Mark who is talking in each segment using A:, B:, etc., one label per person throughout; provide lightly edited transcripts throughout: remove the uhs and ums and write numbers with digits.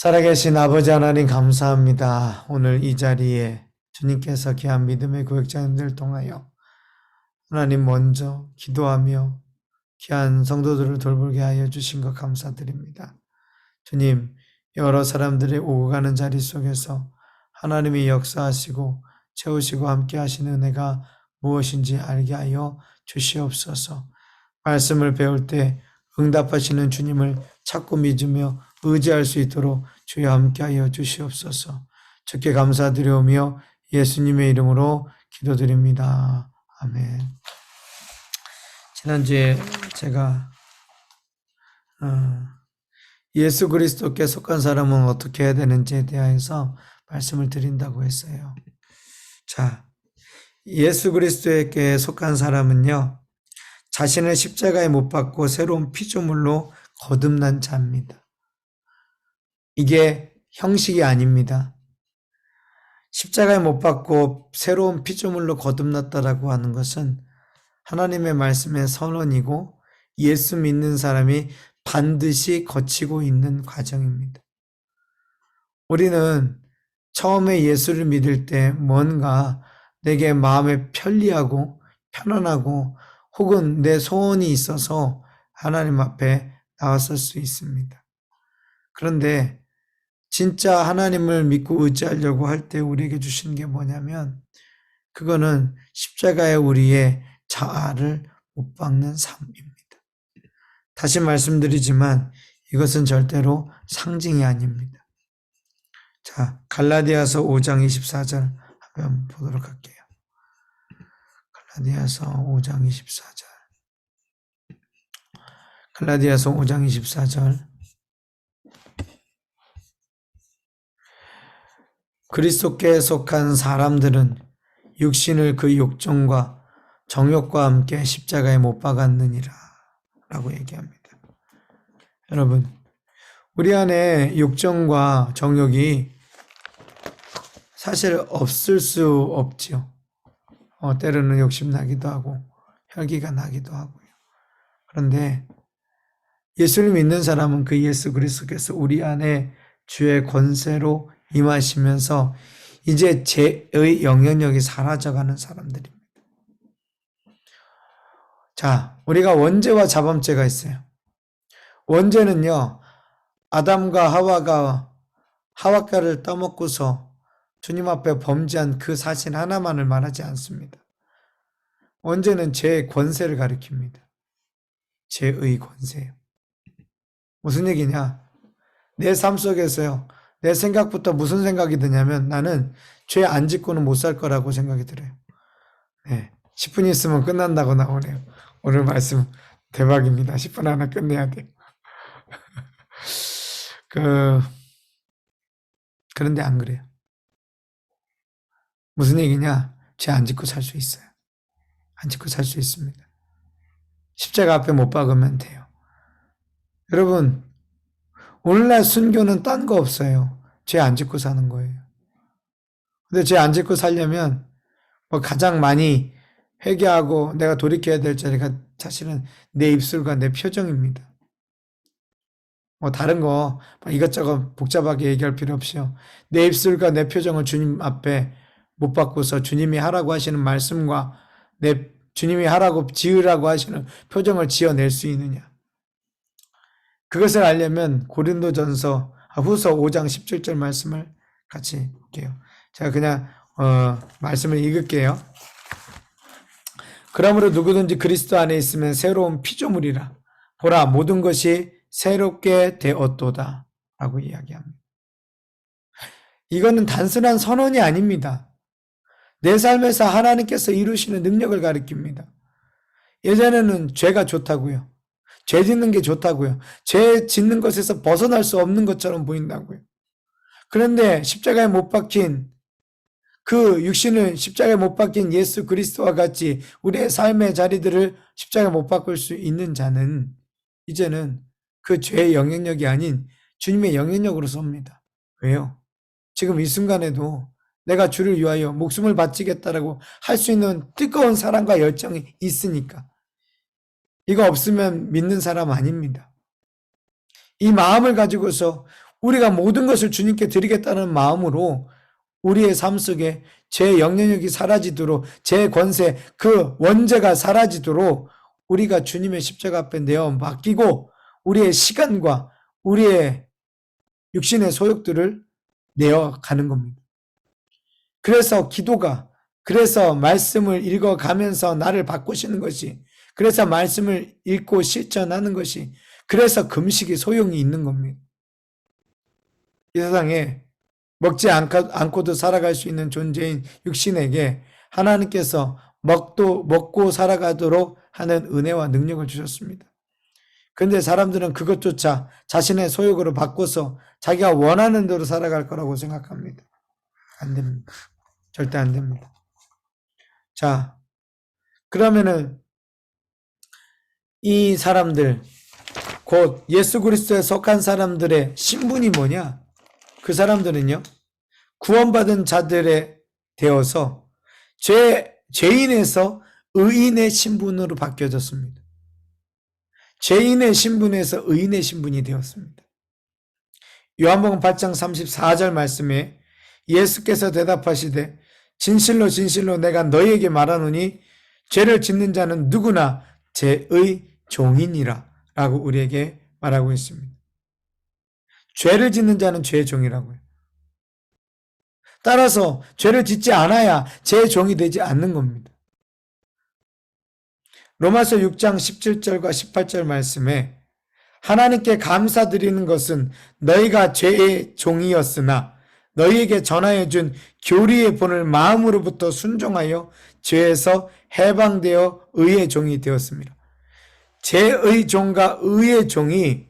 A: 살아계신 아버지 하나님 감사합니다. 오늘 이 자리에 주님께서 귀한 믿음의 구역자님들 통하여 하나님 먼저 기도하며 귀한 성도들을 돌보게 하여 주신 것 감사드립니다. 주님, 여러 사람들의 오고 가는 자리 속에서 하나님이 역사하시고 채우시고 함께 하시는 은혜가 무엇인지 알게 하여 주시옵소서. 말씀을 배울 때 응답하시는 주님을 찾고 믿으며 의지할 수 있도록 주여 함께하여 주시옵소서. 주께 감사드리오며 예수님의 이름으로 기도드립니다. 아멘. 지난주에 제가 예수 그리스도께 속한 사람은 어떻게 해야 되는지에 대해서 말씀을 드린다고 했어요. 자, 예수 그리스도에게 속한 사람은요, 자신을 십자가에 못 박고 새로운 피조물로 거듭난 자입니다. 이게 형식이 아닙니다. 십자가에 못 박고 새로운 피조물로 거듭났다라고 하는 것은 하나님의 말씀의 선언이고 예수 믿는 사람이 반드시 거치고 있는 과정입니다. 우리는 처음에 예수를 믿을 때 뭔가 내게 마음에 편리하고 편안하고 혹은 내 소원이 있어서 하나님 앞에 나왔을 수 있습니다. 그런데 진짜 하나님을 믿고 의지하려고 할 때 우리에게 주신 게 뭐냐면 그거는 십자가에 우리의 자아를 못 박는 삶입니다. 다시 말씀드리지만 이것은 절대로 상징이 아닙니다. 자, 갈라디아서 5장 24절 한번 보도록 할게요. 갈라디아서 5장 24절. 갈라디아서 5장 24절. 그리스도께 속한 사람들은 육신을 그 욕정과 정욕과 함께 십자가에 못 박았느니라 라고 얘기합니다. 여러분, 우리 안에 욕정과 정욕이 사실 없을 수 없죠. 때로는 욕심나기도 하고 혈기가 나기도 하고요. 그런데 예수를 믿는 사람은 그 예수 그리스도께서 우리 안에 주의 권세로 임하시면서 이제 죄의 영향력이 사라져가는 사람들입니다. 자, 우리가 원죄와 자범죄가 있어요. 원죄는요, 아담과 하와가 하와가를 따먹고서 주님 앞에 범죄한 그 사실 하나만을 말하지 않습니다. 원죄는 죄의 권세를 가리킵니다. 죄의 권세예요. 무슨 얘기냐? 내 삶 속에서요, 내 생각부터 무슨 생각이 드냐면 나는 죄 안 짓고는 못 살 거라고 생각이 들어요. 네, 10분 있으면 끝난다고 나오네요. 오늘 말씀 대박입니다. 10분 안에 끝내야 돼요. 그런데 안 그래요. 무슨 얘기냐? 죄 안 짓고 살 수 있어요. 안 짓고 살 수 있습니다. 십자가 앞에 못 박으면 돼요. 여러분, 오늘날 순교는 딴 거 없어요. 죄 안 짓고 사는 거예요. 근데 죄 안 짓고 살려면 가장 많이 회개하고 내가 돌이켜야 될 자리가 사실은 내 입술과 내 표정입니다. 다른 거 이것저것 복잡하게 얘기할 필요 없이요. 내 입술과 내 표정을 주님 앞에 못 바꾸서 주님이 하라고 하시는 말씀과 내 주님이 하라고 지으라고 하시는 표정을 지어낼 수 있느냐. 그것을 알려면 고린도전서 후서 5장 17절 말씀을 같이 볼게요. 제가 그냥 말씀을 읽을게요. 그러므로 누구든지 그리스도 안에 있으면 새로운 피조물이라. 보라, 모든 것이 새롭게 되었도다 라고 이야기합니다. 이거는 단순한 선언이 아닙니다. 내 삶에서 하나님께서 이루시는 능력을 가리킵니다. 예전에는 죄가 좋다고요. 죄 짓는 게 좋다고요. 죄 짓는 것에서 벗어날 수 없는 것처럼 보인다고요. 그런데 십자가에 못 박힌 그 육신을 십자가에 못 박힌 예수 그리스도와 같이 우리의 삶의 자리들을 십자가에 못 박을 수 있는 자는 이제는 그 죄의 영향력이 아닌 주님의 영향력으로 섭니다. 왜요? 지금 이 순간에도 내가 주를 위하여 목숨을 바치겠다라고 할 수 있는 뜨거운 사랑과 열정이 있으니까. 이거 없으면 믿는 사람 아닙니다. 이 마음을 가지고서 우리가 모든 것을 주님께 드리겠다는 마음으로 우리의 삶 속에 죄의 영향력이 사라지도록, 죄의 권세, 그 원죄가 사라지도록 우리가 주님의 십자가 앞에 내어 맡기고 우리의 시간과 우리의 육신의 소욕들을 내어 가는 겁니다. 그래서 기도가, 그래서 말씀을 읽어가면서 나를 바꾸시는 것이, 그래서 말씀을 읽고 실천하는 것이, 그래서 금식이 소용이 있는 겁니다. 이 세상에 먹지 않고도 살아갈 수 있는 존재인 육신에게 하나님께서 먹고 살아가도록 하는 은혜와 능력을 주셨습니다. 그런데 사람들은 그것조차 자신의 소욕으로 바꿔서 자기가 원하는 대로 살아갈 거라고 생각합니다. 안 됩니다. 절대 안 됩니다. 자, 그러면은 이 사람들, 곧 예수 그리스도에 속한 사람들의 신분이 뭐냐? 그 사람들은요, 구원받은 자들에 되어서 죄인에서 의인의 신분으로 바뀌어졌습니다. 죄인의 신분에서 의인의 신분이 되었습니다. 요한복음 8장 34절 말씀에 예수께서 대답하시되 진실로 진실로 내가 너희에게 말하노니 죄를 짓는 자는 누구나 죄의 종이니라 라고 우리에게 말하고 있습니다. 죄를 짓는 자는 죄의 종이라고요. 따라서 죄를 짓지 않아야 죄의 종이 되지 않는 겁니다. 로마서 6장 17절과 18절 말씀에 하나님께 감사드리는 것은 너희가 죄의 종이었으나 너희에게 전하여 준 교리의 본을 마음으로부터 순종하여 죄에서 해방되어 의의 종이 되었습니다. 죄의 종과 의의 종이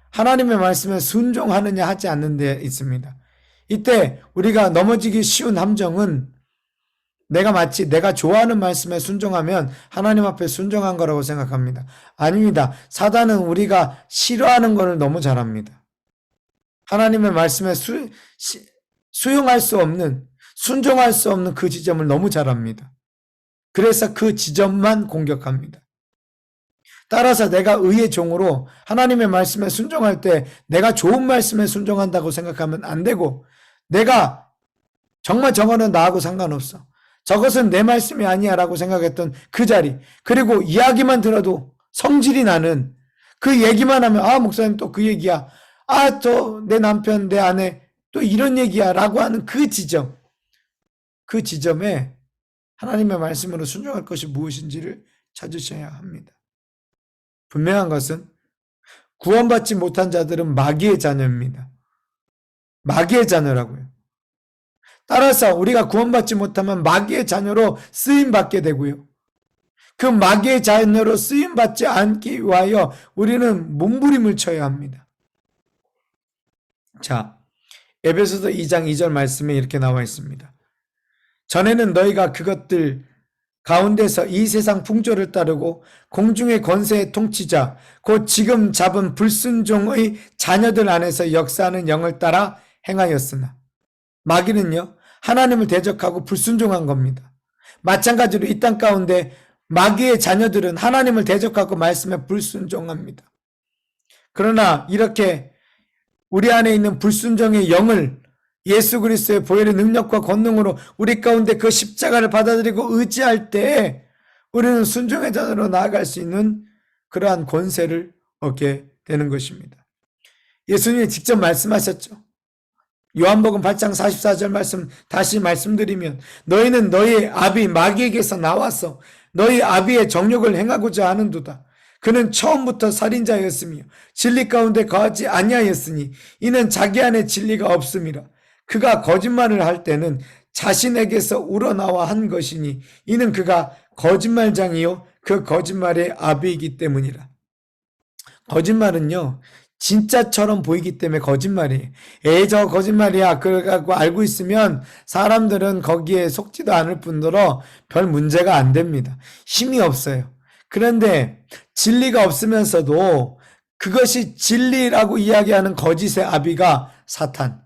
A: 하나님의 말씀에 순종하느냐 하지 않는 데 있습니다. 이때 우리가 넘어지기 쉬운 함정은 내가 좋아하는 말씀에 순종하면 하나님 앞에 순종한 거라고 생각합니다. 아닙니다. 사단은 우리가 싫어하는 것을 너무 잘합니다. 하나님의 말씀에 수용할 수 없는, 순종할 수 없는 그 지점을 너무 잘합니다. 그래서 그 지점만 공격합니다. 따라서 내가 의의 종으로 하나님의 말씀에 순종할 때 내가 좋은 말씀에 순종한다고 생각하면 안 되고, 내가 정말 저거는 나하고 상관없어, 저것은 내 말씀이 아니야 라고 생각했던 그 자리, 그리고 이야기만 들어도 성질이 나는 그 얘기만 하면 목사님 또 그 얘기야, 저 내 남편 내 아내 또 이런 얘기야 라고 하는 그 지점, 그 지점에 하나님의 말씀으로 순종할 것이 무엇인지를 찾으셔야 합니다. 분명한 것은 구원받지 못한 자들은 마귀의 자녀입니다. 마귀의 자녀라고요. 따라서 우리가 구원받지 못하면 마귀의 자녀로 쓰임받게 되고요. 그 마귀의 자녀로 쓰임받지 않기 위하여 우리는 몸부림을 쳐야 합니다. 자, 에베소서 2장 2절 말씀에 이렇게 나와 있습니다. 전에는 너희가 그것들 가운데서 이 세상 풍조를 따르고 공중의 권세의 통치자 곧 지금 잡은 불순종의 자녀들 안에서 역사하는 영을 따라 행하였으나, 마귀는요 하나님을 대적하고 불순종한 겁니다. 마찬가지로 이 땅 가운데 마귀의 자녀들은 하나님을 대적하고 말씀에 불순종합니다. 그러나 이렇게 우리 안에 있는 불순종의 영을 예수 그리스도의 보혈의 능력과 권능으로 우리 가운데 그 십자가를 받아들이고 의지할 때 우리는 순종의 자녀로 나아갈 수 있는 그러한 권세를 얻게 되는 것입니다. 예수님이 직접 말씀하셨죠. 요한복음 8장 44절 말씀 다시 말씀드리면, 너희는 너희 아비 마귀에게서 나와서 너희 아비의 정욕을 행하고자 하는도다. 그는 처음부터 살인자였으며 진리 가운데 거하지 아니하였으니 이는 자기 안에 진리가 없음이라. 그가 거짓말을 할 때는 자신에게서 우러나와 한 것이니 이는 그가 거짓말장이요 그 거짓말의 아비이기 때문이라. 거짓말은요 진짜처럼 보이기 때문에 거짓말이에요. 저 거짓말이야 그러고 알고 있으면 사람들은 거기에 속지도 않을 뿐더러 별 문제가 안 됩니다. 힘이 없어요. 그런데 진리가 없으면서도 그것이 진리라고 이야기하는 거짓의 아비가 사탄,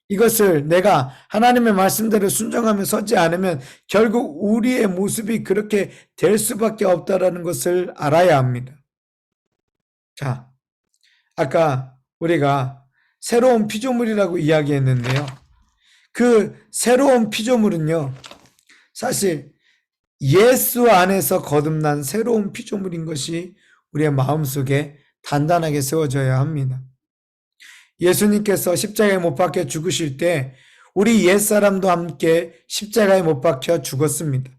A: 이것을 내가 하나님의 말씀대로 순종하며 서지 않으면 결국 우리의 모습이 그렇게 될 수밖에 없다는 것을 알아야 합니다. 자, 아까 우리가 새로운 피조물이라고 이야기했는데요. 그 새로운 피조물은요, 사실 예수 안에서 거듭난 새로운 피조물인 것이 우리의 마음속에 단단하게 세워져야 합니다. 예수님께서 십자가에 못 박혀 죽으실 때 우리 옛사람도 함께 십자가에 못 박혀 죽었습니다.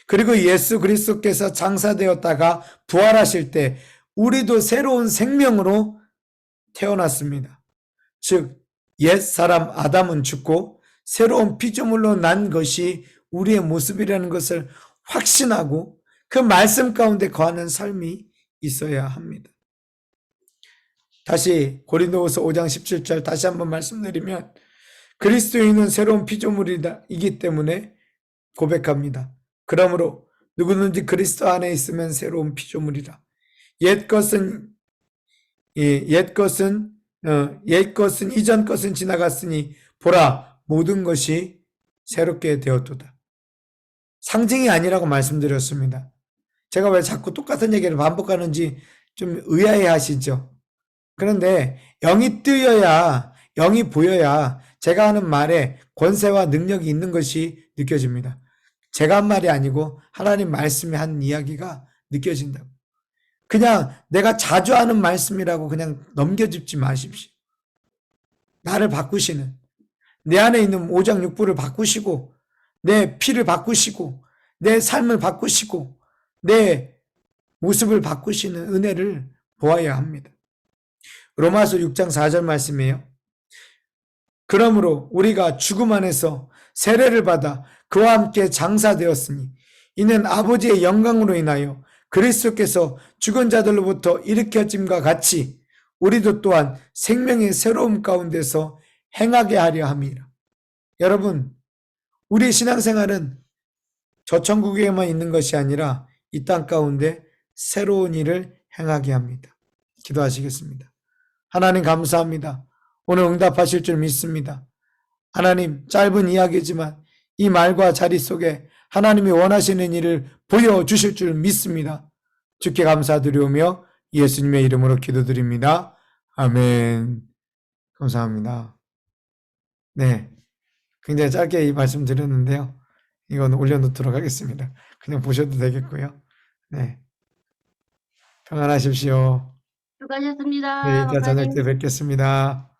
A: 그리고 예수 그리스도께서 장사되었다가 부활하실 때 우리도 새로운 생명으로 태어났습니다. 즉 옛사람 아담은 죽고 새로운 피조물로 난 것이 우리의 모습이라는 것을 확신하고 그 말씀 가운데 거하는 삶이 있어야 합니다. 다시 고린도후서 5장 17절 다시 한번 말씀드리면 그리스도인은 새로운 피조물이기 때문에 고백합니다. 그러므로 누구든지 그리스도 안에 있으면 새로운 피조물이라. 옛 것은 이전 것은 지나갔으니 보라 모든 것이 새롭게 되었도다. 상징이 아니라고 말씀드렸습니다. 제가 왜 자꾸 똑같은 얘기를 반복하는지 좀 의아해 하시죠? 그런데 영이 뜨여야, 영이 보여야 제가 하는 말에 권세와 능력이 있는 것이 느껴집니다. 제가 한 말이 아니고 하나님 말씀이 한 이야기가 느껴진다고. 그냥 내가 자주 하는 말씀이라고 그냥 넘겨짚지 마십시오. 나를 바꾸시는, 내 안에 있는 오장육부를 바꾸시고, 내 피를 바꾸시고, 내 삶을 바꾸시고, 내 모습을 바꾸시는 은혜를 보아야 합니다. 로마서 6장 4절 말씀이에요. 그러므로 우리가 죽음 안에서 세례를 받아 그와 함께 장사되었으니 이는 아버지의 영광으로 인하여 그리스도께서 죽은 자들로부터 일으켜짐과 같이 우리도 또한 생명의 새로움 가운데서 행하게 하려 함이라. 여러분, 우리 신앙생활은 저 천국에만 있는 것이 아니라 이 땅 가운데 새로운 일을 행하게 합니다. 기도하시겠습니다. 하나님 감사합니다. 오늘 응답하실 줄 믿습니다. 하나님 짧은 이야기지만 이 말과 자리 속에 하나님이 원하시는 일을 보여주실 줄 믿습니다. 주께 감사드리오며 예수님의 이름으로 기도드립니다. 아멘. 감사합니다. 네, 굉장히 짧게 이 말씀 드렸는데요. 이건 올려놓도록 하겠습니다. 그냥 보셔도 되겠고요. 네, 평안하십시오.
B: 수고하셨습니다.
A: 네, 이따 저녁
B: 목사님.
A: 때 뵙겠습니다.